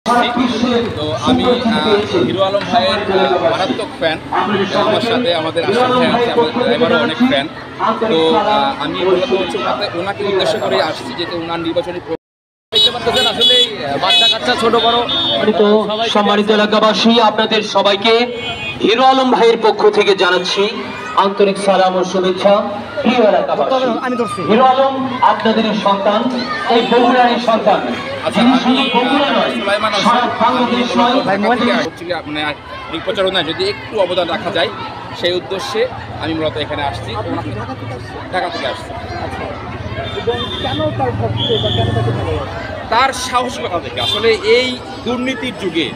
তো আমি হিরো আলম ভাইয়ের মারাত্মক ফ্যান। আমার সাথে আমাদের আশরাফ ভাই আছে, আমাদের ড্রাইভারও অনেক ফ্যান। তো আমি মূলত হচ্ছে ওনাকে উদ্দেশ্য করে আসছি, যেহেতু ওনার নির্বাচনী আসলে বাচ্চা কাচ্চা ছোট বড় সম্মানিত এলাকাবাসী, আপনাদের সবাইকে হিরো আলম ভাইয়ের পক্ষ থেকে জানাচ্ছি আন্তরিক সালাম ও শুভেচ্ছা। প্রিয় এলাকাবাসী, হিরো আলম আপনাদের সন্তান, এই বগুড়ার সন্তান। প্রচারণায় যদি একটু অবদান রাখা যায় সেই উদ্দেশ্যে আমি মূলত এখানে আসছি, ঢাকা থেকে আসছি। তার সাহসিকতা থেকে আসলে এই দুর্নীতির যুগে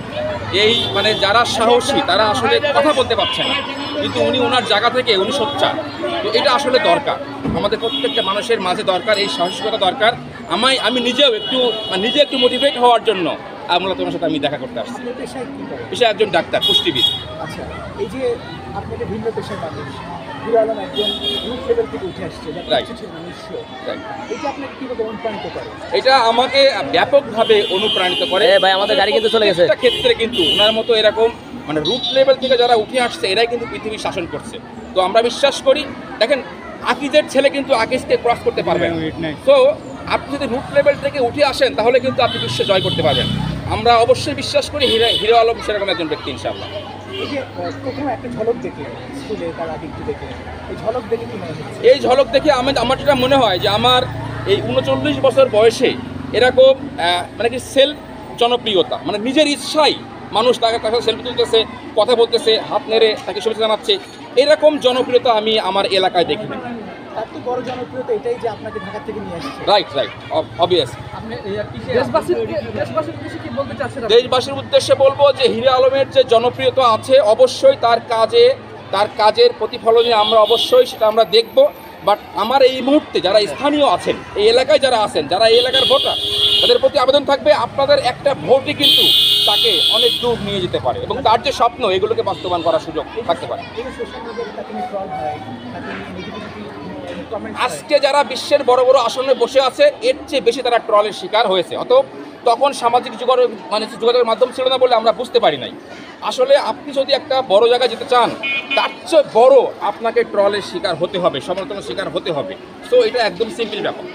এই যারা সাহসী তারা আসলে কথা বলতে পারছে না, কিন্তু উনি ওনার জায়গা থেকে উনি সোচ্চার। তো এটা আসলে দরকার, আমাদের প্রত্যেকটা মানুষের মাঝে দরকার, এই সাহসিকতা দরকার। আমি নিজেও একটু মোটিভেট হওয়ার জন্য মূলত ওনার সাথে আমি দেখা করতে আসছি। পেশায় একজন ডাক্তার, পুষ্টিবিদ। আচ্ছা, এই যে আপনাদের ভিন্ন পেশার মানুষ, হিরো আলম একজন গ্রুপ লেভেল থেকে উঠে আসছে, এটা আমাকে ব্যাপকভাবে অনুপ্রাণিত করে। ভাই আমাদের গাড়ি কিন্তু চলে গেছে। ক্ষেত্রে কিন্তু ওনার মতো এরকম রুট লেভেল থেকে যারা উঠে আসছে এরাই কিন্তু পৃথিবী শাসন করছে। তো আমরা বিশ্বাস করি, দেখেন আকিজের ছেলে কিন্তু আকিজকে ক্রস করতে পারবে না। তো আপনি যদি রুট লেভেল থেকে উঠে আসেন তাহলে কিন্তু আপনি বিশ্ব জয় করতে পারবেন। আমরা অবশ্যই বিশ্বাস করি হিরো আলম সেরকম একজন ব্যক্তি, ইনশাআল্লাহ। এই ঝলক দেখে আমার যেটা মনে হয় যে আমার এই 39 বছর বয়সে এরকম কি সেলফ জনপ্রিয়তা, নিজের ইচ্ছাই মানুষ তাকে সেলফি তুলতেছে, কথা বলতেছে, হাত নেড়ে তাকে শুভেচ্ছা জানাচ্ছে, এরকম জনপ্রিয়তা আমি আমার এলাকায় দেখিনি। Right, obvious. দেশবাসীর উদ্দেশ্যে বলবো যে হিরো আলমের যে জনপ্রিয়তা আছে, অবশ্যই তার কাজের প্রতিফলনে আমরা অবশ্যই সেটা আমরা দেখব। বাট আমার এই মুহূর্তে যারা স্থানীয় আছেন, এই এলাকায় যারা আছেন, যারা এই এলাকার ভোটার, তাদের প্রতি আবেদন থাকবে, আপনাদের একটা ভোটই কিন্তু তাকে অনেক দূর নিয়ে যেতে পারে এবং তার যে স্বপ্ন এগুলোকে বাস্তবায়ন করার সুযোগ থাকতে পারে। আজকে যারা বিশ্বের বড় বড় আসনে বসে আছে এর চেয়ে বেশি তারা ট্রলের শিকার হয়েছে। তখন সামাজিক যোগাযোগের মাধ্যম ছিল না বলে আমরা বুঝতে পারি নাই। আসলে আপনি যদি একটা বড় জায়গায় যেতে চান তার চেয়ে বড় আপনাকে ট্রলের শিকার হতে হবে, সমালোচনার শিকার হতে হবে। সো এটা একদম সিম্পল ব্যাপার।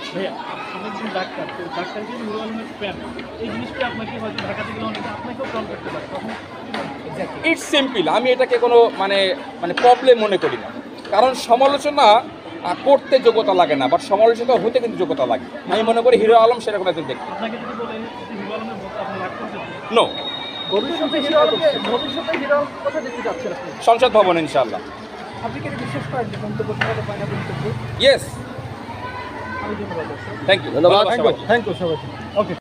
ইটস সিম্পল, আমি এটাকে কোনো প্রবলেম মনে করি না, কারণ সমালোচনা করতে যোগ্যতা লাগে না, বাট সমালোচনা হতে কিন্তু যোগ্যতা লাগে। আমি মনে করি হিরো আলম সেরকম একজন ব্যক্তি। নো, সংসদ ভবন ইনশাআল্লাহ। ইয়েস, থ্যাংক ইউ, ধন্যবাদ।